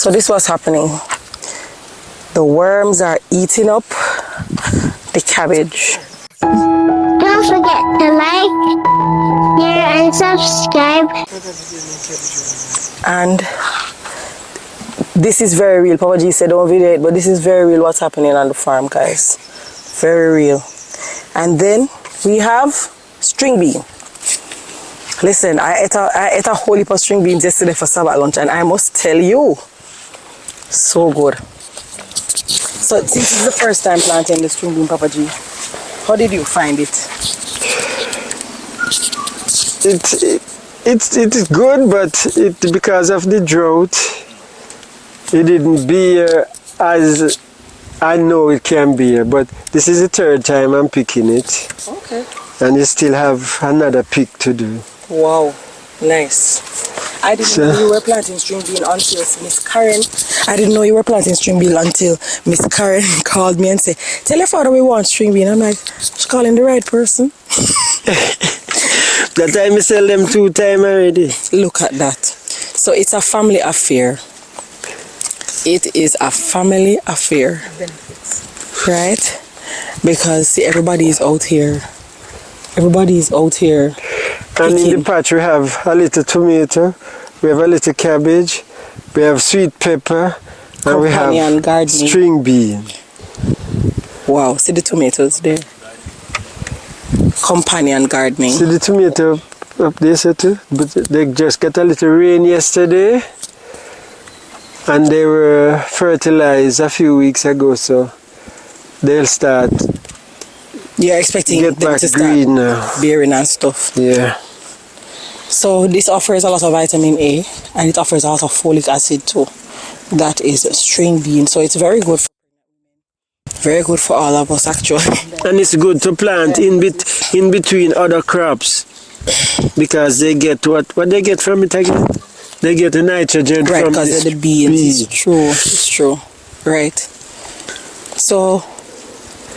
So this was happening. The worms are eating up the cabbage. Don't forget to like, share, and subscribe. And this is very real. Papa G said don't video it, but this is very real what's happening on the farm, guys. Very real. And then we have string bean. Listen, I ate a whole heap of string beans yesterday for Sabbath lunch, and I must tell you, so good. So this is the first time planting the string bean, Papa G. How did you find it? It's good, but because of the drought, it didn't bear as I know it can bear. But this is the third time I'm picking it. Okay. And you still have another pick to do. Wow, nice. I didn't know you were planting string bean until Miss Karen. I didn't know you were planting string bean until Miss Karen called me and said, "Tell your father we want string bean." I'm like, she's calling the right person. That time I sell them 2 times already. Look at that. So it's a family affair. It is a family affair. Right? Because see, everybody is out here. Everybody is out here. And in the patch we have a little tomato, we have a little cabbage, we have sweet pepper, and we have gardening. String bean. Wow, see the tomatoes there. Companion gardening. See the tomato up there too? But they just got a little rain yesterday, and they were fertilized a few weeks ago, so they'll start. You're expecting them to start bearing and stuff. Yeah. So this offers a lot of vitamin A, and it offers a lot of folic acid too. That is string bean, so it's very good. Very good for all of us actually. And it's good to plant in between other crops, because they get what they get from it again. They get the nitrogen right, from because of the beans. It's true. It's true. Right. So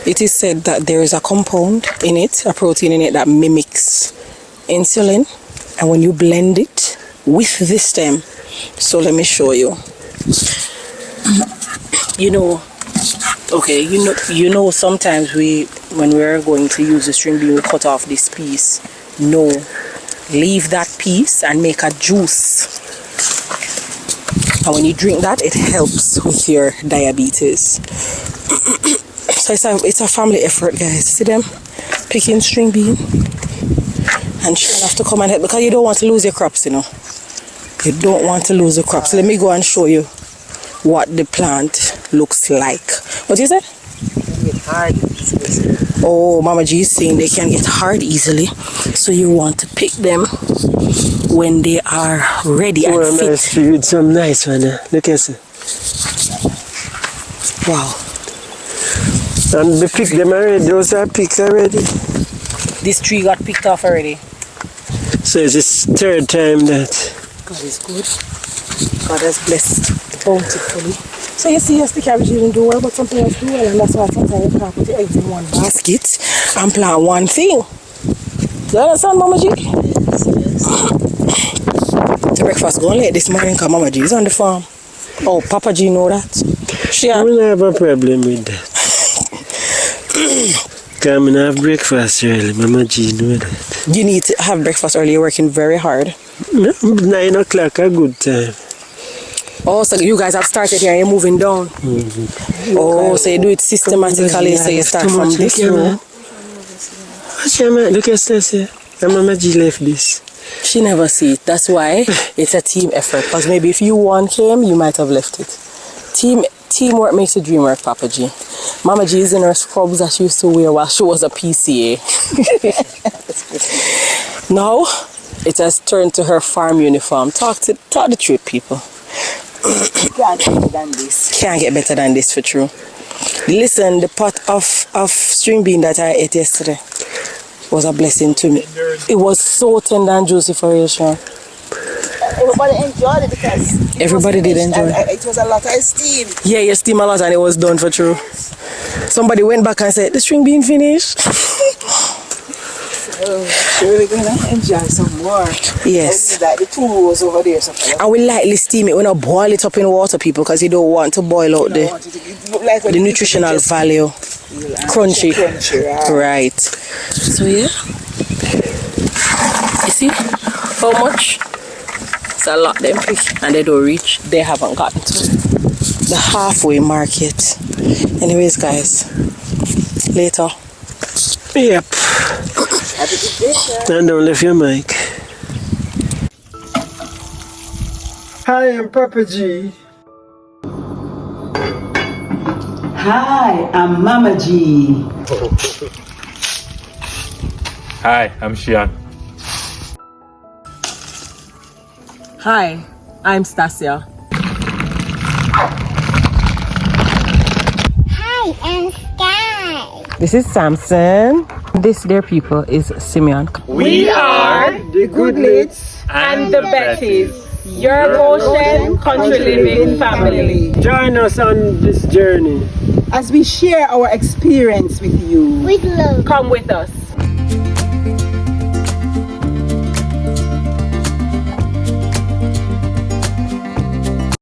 it is said that there is a compound in it, a protein in it that mimics insulin, and when you blend it with the stem, so let me show you. You know sometimes when we're going to use the string bean, we cut off this piece. No, leave that piece and make a juice, and when you drink that, it helps with your diabetes. So it's a family effort, guys. See them picking string bean, and she'll have to come and help, because you don't want to lose your crops, you know. You don't want to lose the crops. So let me go and show you what the plant looks like. What is it? Oh, Mama G is saying they can get hard easily, so you want to pick them when they are ready and fit. Nice tree with some nice one. Look at it. Wow. And we picked them already. Those are picked already. This tree got picked off already. So it's the third time that. God is good. God has blessed bountifully. So you see, yes, the cabbage didn't do well, but something else do well, and that's why sometimes you can't put the eggs in one basket and plant one thing. You understand, Mama G? Yes. The breakfast going late this morning because Mama G is on the farm. Oh, Papa G know that? I don't have a problem with that. Come and have breakfast early, Mama G know that. You need to have breakfast early, you're working very hard. No, 9 o'clock a good time. Oh, so you guys have started here and you're moving down. Oh, so you do it systematically, so you start from this room. Watch your man, look at this here. Mama G left this. She never see it. That's why it's a team effort. Because maybe if you one came, you might have left it. Teamwork makes the dream work, Papa G. Mama G is in her scrubs that she used to wear while she was a PCA. Now, it has turned to her farm uniform. Talk the truth, people. Can't get better than this. Can't get better than this, for true. Listen, the pot of string bean that I ate yesterday was a blessing to me. It was so tender and juicy for you, Sean. Everybody enjoyed it because everybody did enjoy it. It was a lot of steam. Yeah, you steam a lot and it was done, for true. Somebody went back and said, the string bean finished. We're gonna enjoy some more. Yes. Like the 2 rows over there. So And we lightly steam it. We don't boil it up in water, people, because you don't want to boil out the nutritional value. Crunchy. Right. So yeah. You see how much? It's a lot them pick, and they don't reach. They haven't gotten to the halfway market. Anyways, guys. Later. Yep. And don't lift your mic. Hi, I'm Papa G. Hi, I'm Mama G. Hi, I'm Shian. Hi, I'm Stasia. Hi, I'm Sky. This is Samson. This, dear people, is Simeon. We are The Goodlets and the Betties, Your Goshen Country Living family. Join us on this journey. as we share our experience with you. With love. Come with us.